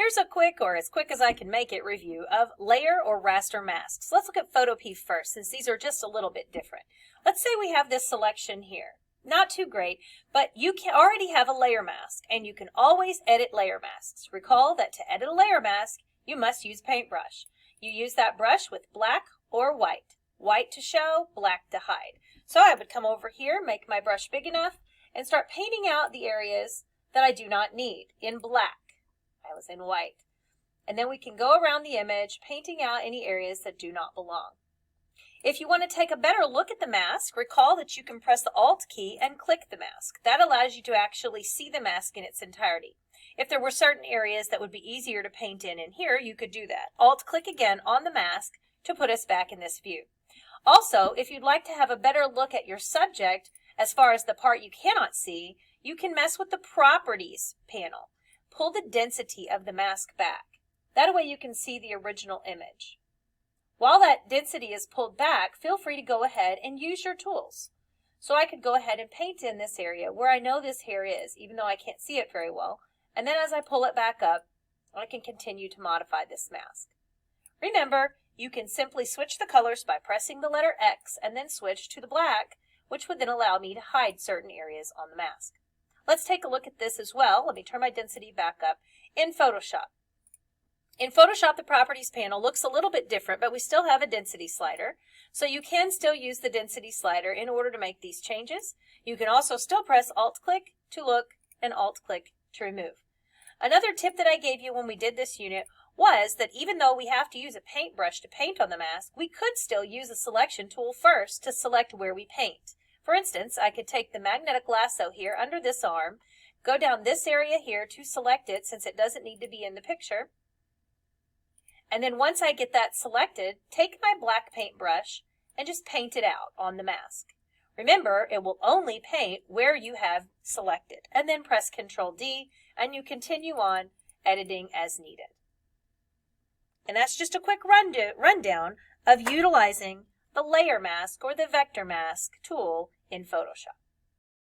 Here's a quick, or as quick as I can make it, review of layer or raster masks. Let's look at Photopea first, since these are just a little bit different. Let's say we have this selection here. Not too great, but you can already have a layer mask, and you can always edit layer masks. Recall that to edit a layer mask, you must use paintbrush. You use that brush with black or white. White to show, black to hide. So I would come over here, make my brush big enough, and start painting out the areas that I do not need in black. I was in white. And then we can go around the image, painting out any areas that do not belong. If you want to take a better look at the mask, recall that you can press the Alt key and click the mask. That allows you to actually see the mask in its entirety. If there were certain areas that would be easier to paint in here, you could do that. Alt click again on the mask to put us back in this view. Also, if you'd like to have a better look at your subject as far as the part you cannot see, you can mess with the Properties panel. Pull the density of the mask back. That way you can see the original image. While that density is pulled back, feel free to go ahead and use your tools. So I could go ahead and paint in this area where I know this hair is, even though I can't see it very well. And then as I pull it back up, I can continue to modify this mask. Remember, you can simply switch the colors by pressing the letter X and then switch to the black, which would then allow me to hide certain areas on the mask. Let's take a look at this as well. Let me turn my density back up in Photoshop. In Photoshop, the Properties panel looks a little bit different, but we still have a density slider. So you can still use the density slider in order to make these changes. You can also still press Alt-click to look and Alt-click to remove. Another tip that I gave you when we did this unit was that even though we have to use a paintbrush to paint on the mask, we could still use the selection tool first to select where we paint. For instance, I could take the magnetic lasso here under this arm, go down this area here to select it since it doesn't need to be in the picture. And then once I get that selected, take my black paintbrush and just paint it out on the mask. Remember, it will only paint where you have selected. And then press Ctrl D and you continue on editing as needed. And that's just a quick rundown of utilizing the layer mask or the vector mask tool in Photoshop.